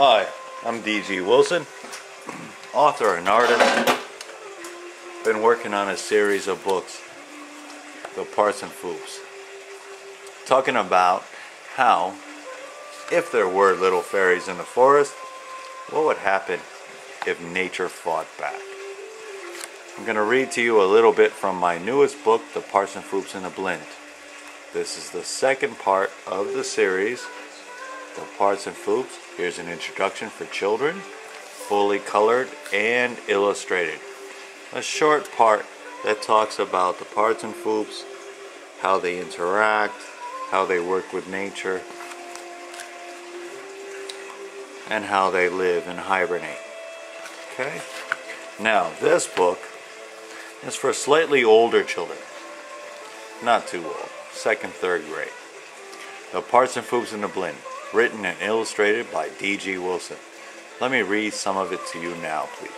Hi, I'm D.G. Wilson, author and artist. Been working on a series of books, the Partsnfoops, talking about how, if there were little fairies in the forest, what would happen if nature fought back. I'm going to read to you a little bit from my newest book, the Partsnfoops and the Blint. This is the second part of the series, the Partsnfoops. Here's an introduction for children, fully colored and illustrated. A short part that talks about the Partsnfoops, how they interact, how they work with nature, and how they live and hibernate. Okay? Now, this book is for slightly older children. Not too old. Second, third grade. The Partsnfoops and the Blint. Written and illustrated by D.G. Wilson. Let me read some of it to you now, please.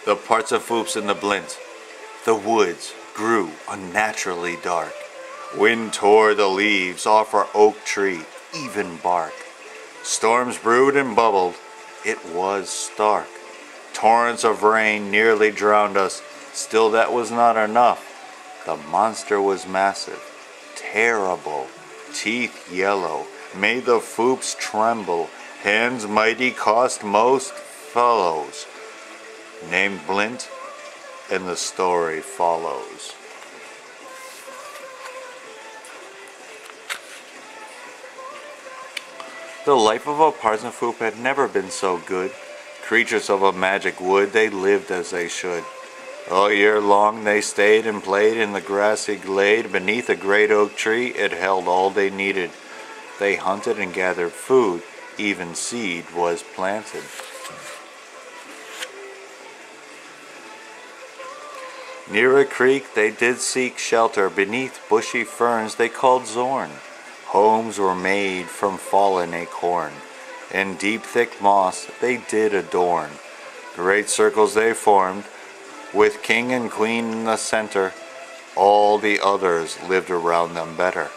The Partsnfoops and the Blint. The woods grew unnaturally dark. Wind tore the leaves off our oak tree, even bark. Storms brewed and bubbled. It was stark. Torrents of rain nearly drowned us. Still that was not enough. The monster was massive, terrible, teeth yellow, made the Foops tremble. Hands mighty cost most fellows. Named Blint, and the story follows. The life of a Partsnfoop had never been so good. Creatures of a magic wood, they lived as they should. All year long they stayed and played in the grassy glade beneath a great oak tree. It held all they needed. They hunted and gathered food. Even seed was planted. Near a creek they did seek shelter. Beneath bushy ferns they called Zorn. Homes were made from fallen acorn. In deep thick moss they did adorn. Great circles they formed, with king and queen in the center. All the others lived around them better.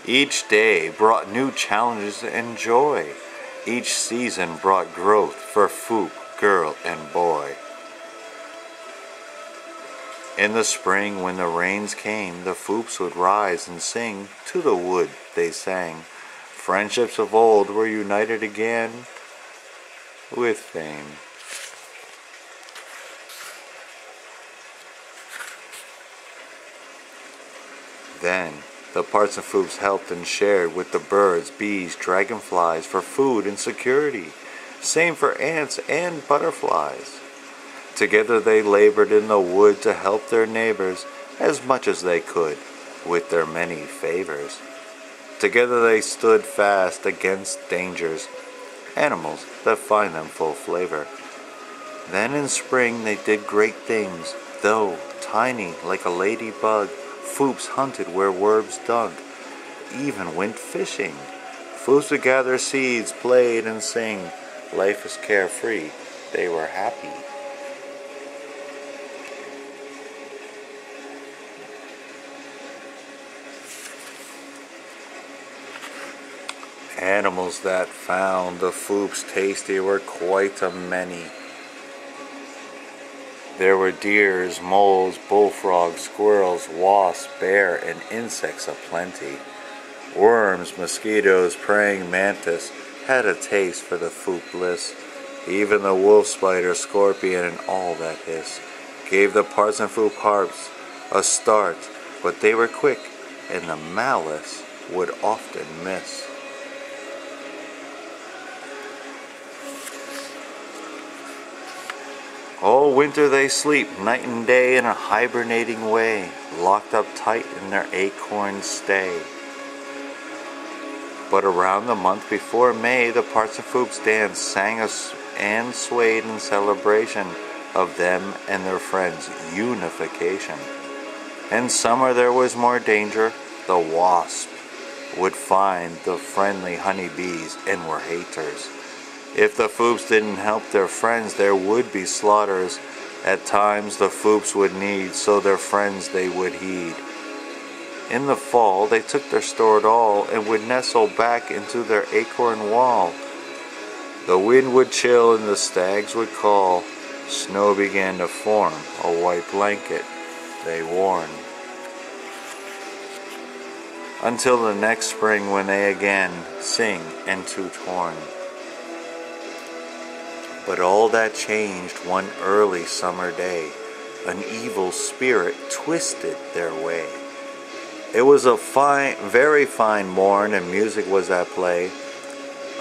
Each day brought new challenges and joy. Each season brought growth for Foop, girl, and boy. In the spring, when the rains came, the Foops would rise and sing. To the wood they sang. Friendships of old were united again with fame. Then the Partsnfoops helped and shared with the birds, bees, dragonflies for food and security. Same for ants and butterflies. Together they labored in the wood to help their neighbors as much as they could with their many favors. Together they stood fast against dangers, animals that find them full flavor. Then in spring they did great things, though tiny like a ladybug. Foops hunted where worms dug, even went fishing. Foops would gather seeds, played and sing. Life was carefree, they were happy. Animals that found the Foops tasty were quite a many. There were deers, moles, bullfrogs, squirrels, wasps, bear, and insects aplenty. Worms, mosquitoes, praying mantis had a taste for the Foop bliss. Even the wolf spider, scorpion, and all that hiss gave the Partsnfoop harps a start, but they were quick, and the malice would often miss. All winter they sleep, night and day, in a hibernating way, locked up tight in their acorn stay. But around the month before May, the Partsnfoops danced, sang and swayed in celebration of them and their friends' unification. In summer there was more danger. The wasp would find the friendly honeybees and were haters. If the Foops didn't help their friends, there would be slaughters. At times the Foops would need, so their friends they would heed. In the fall they took their stored all and would nestle back into their acorn wall. The wind would chill and the stags would call. Snow began to form, a white blanket they worn. Until the next spring when they again sing and two-torn. But all that changed one early summer day. An evil spirit twisted their way. It was a very fine morn, and music was at play.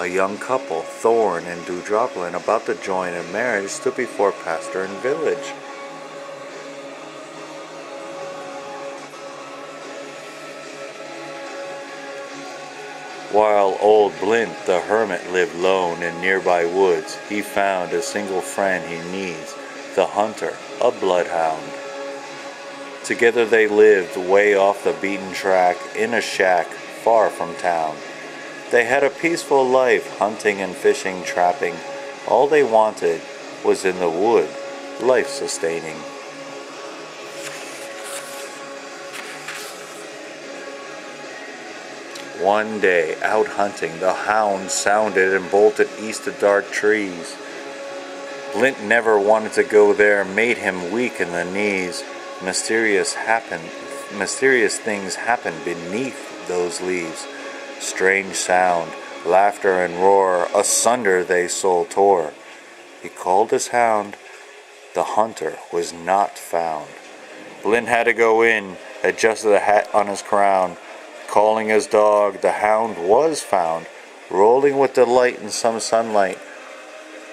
A young couple, Thorn and Dewdroplin, about to join in marriage, stood before pastor and village. While old Blint the Hermit lived lone in nearby woods, he found a single friend he needs, the hunter, a bloodhound. Together they lived way off the beaten track in a shack far from town. They had a peaceful life, hunting and fishing, trapping. All they wanted was in the wood, life-sustaining. One day, out hunting, the hound sounded and bolted east to dark trees. Blint never wanted to go there, made him weak in the knees. Mysterious things happened beneath those leaves. Strange sound, laughter and roar, asunder they soul tore. He called his hound, the hunter was not found. Blint had to go in, adjusted the hat on his crown. Calling his dog, the hound was found, rolling with delight in some sunlight.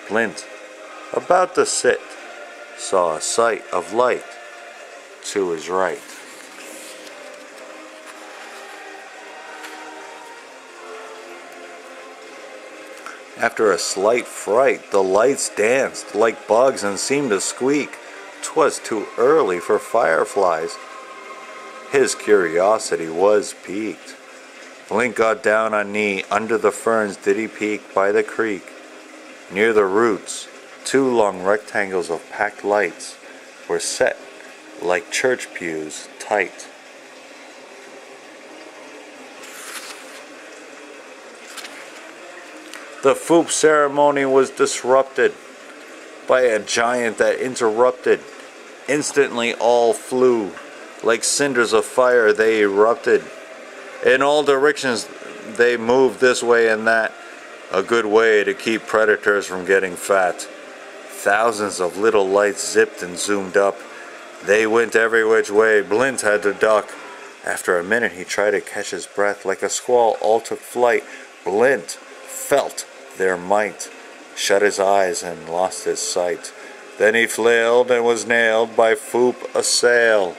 Blint, about to sit, saw a sight of light to his right. After a slight fright, the lights danced like bugs and seemed to squeak. 'Twas too early for fireflies. His curiosity was piqued. Blint got down on knee. Under the ferns did he peek by the creek. Near the roots, 2 long rectangles of packed lights were set like church pews tight. The Foop ceremony was disrupted by a giant that interrupted. Instantly all flew. Like cinders of fire they erupted. In all directions they moved this way and that. A good way to keep predators from getting fat. Thousands of little lights zipped and zoomed up. They went every which way. Blint had to duck. After a minute he tried to catch his breath. Like a squall all took flight. Blint felt their might. Shut his eyes and lost his sight. Then he flailed and was nailed by Foop assail.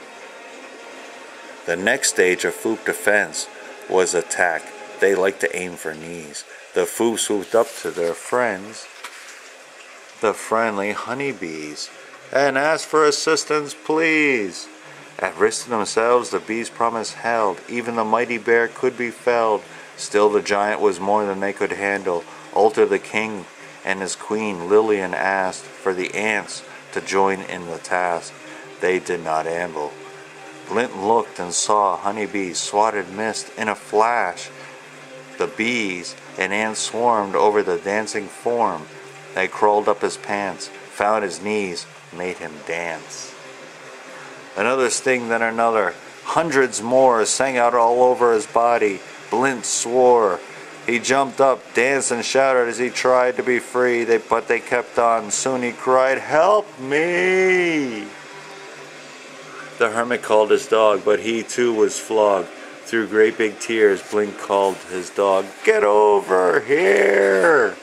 The next stage of Foop defense was attack. They liked to aim for knees. The Foop swooped up to their friends, the friendly honeybees, and asked for assistance, please. At risk to themselves, the bees' promise held. Even the mighty bear could be felled. Still the giant was more than they could handle. Alter the king and his queen, Lillian, asked for the ants to join in the task. They did not amble. Blint looked and saw a honeybee swatted mist in a flash. The bees and ants swarmed over the dancing form. They crawled up his pants, found his knees, made him dance. Another sting, then another. Hundreds more sang out all over his body. Blint swore. He jumped up, danced and shouted as he tried to be free. But they kept on. Soon he cried, "Help me!" The hermit called his dog, but he too was flogged. Through great big tears, Blint called his dog, "Get over here!"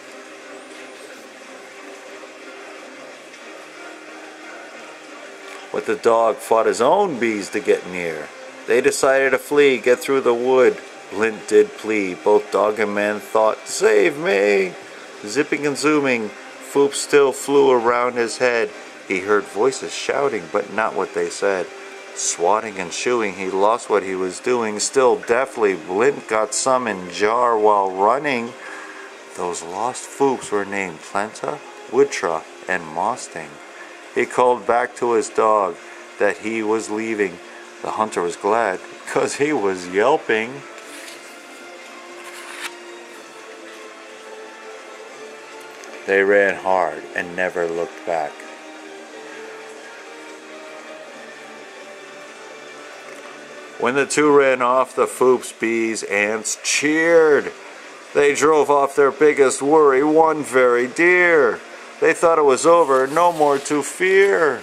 But the dog fought his own bees to get near. They decided to flee, get through the wood. Blint did plead. Both dog and man thought, "Save me!" Zipping and zooming, Foop still flew around his head. He heard voices shouting, but not what they said. Swatting and shooing, he lost what he was doing. Still deftly, Blint got some in jar while running. Those lost Foops were named Plenta, Woodtra, and Mosting. He called back to his dog that he was leaving. The hunter was glad, 'cause he was yelping. They ran hard and never looked back. When the two ran off, the Foops, bees, ants cheered. They drove off their biggest worry, one very dear. They thought it was over, no more to fear.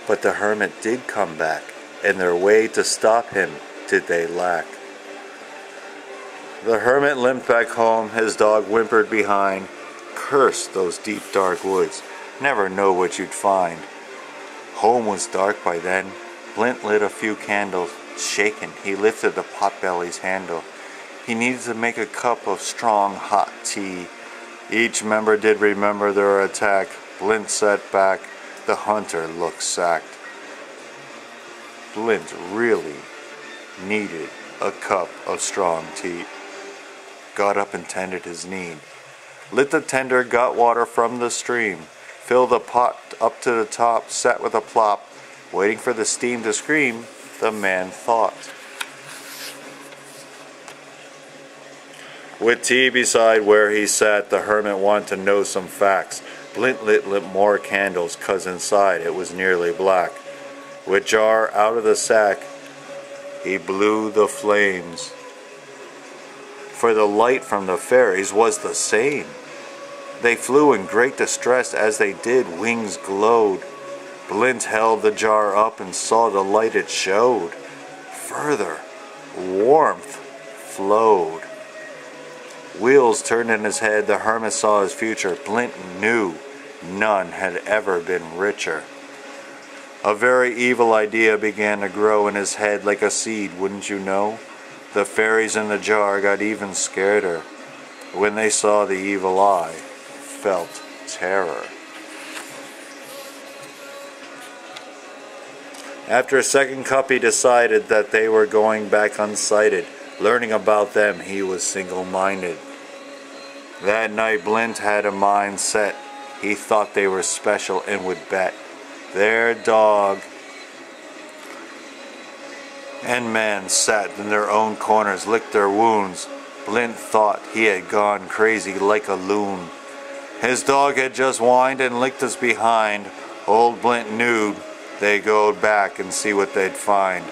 But the Hermit did come back, and their way to stop him did they lack. The Hermit limped back home, his dog whimpered behind. Curse those deep dark woods, never know what you'd find. Home was dark by then. Blint lit a few candles. Shaken, he lifted the potbelly's handle. He needed to make a cup of strong hot tea. Each member did remember their attack. Blint sat back, the hunter looked sacked. Blint really needed a cup of strong tea. Got up and tended his need. Lit the tender, got water from the stream. Filled the pot up to the top, sat with a plop. Waiting for the steam to scream, the man thought. With tea beside where he sat, the Hermit wanted to know some facts. Blint lit more candles, 'cause inside it was nearly black. With jar out of the sack, he blew the flames. For the light from the fairies was the same. They flew in great distress as they did, wings glowed. Blint held the jar up and saw the light it showed. Further, warmth flowed. Wheels turned in his head, the Hermit saw his future. Blint knew none had ever been richer. A very evil idea began to grow in his head like a seed, wouldn't you know? The fairies in the jar got even scareder. When they saw the evil eye, felt terror. After a second cup, he decided that they were going back unsighted. Learning about them, he was single-minded. That night, Blint had a mind set. He thought they were special and would bet. Their dog and man sat in their own corners, licked their wounds. Blint thought he had gone crazy like a loon. His dog had just whined and licked us behind. Old Blint knew they'd go back and see what they'd find.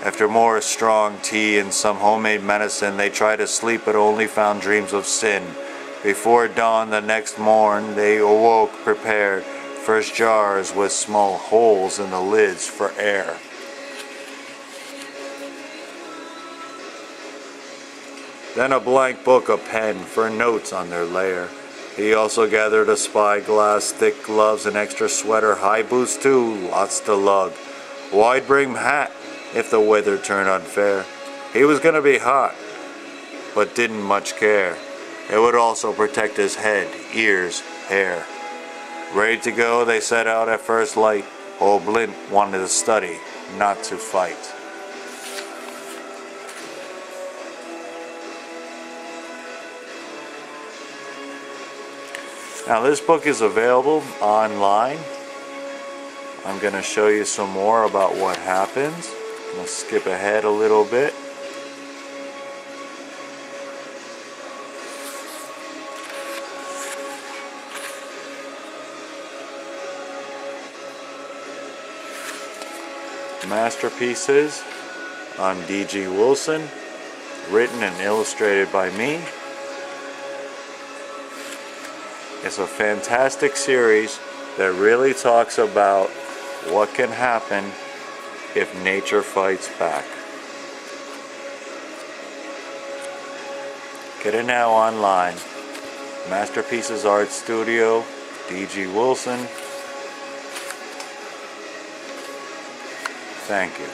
After more strong tea and some homemade medicine, they tried to sleep but only found dreams of sin. Before dawn the next morn, they awoke prepared. First jars with small holes in the lids for air. Then a blank book, a pen for notes on their lair. He also gathered a spyglass, thick gloves, an extra sweater, high boots too, lots to lug. Wide brim hat if the weather turned unfair. He was gonna be hot, but didn't much care. It would also protect his head, ears, hair. Ready to go, they set out at first light. Old Blint wanted to study, not to fight. Now this book is available online. I'm going to show you some more about what happens. I'm going to skip ahead a little bit. Masterpieces on D.G. Wilson, written and illustrated by me. It's a fantastic series that really talks about what can happen if nature fights back. Get it now online. Masterpieces Art Studio, D.G. Wilson. Thank you.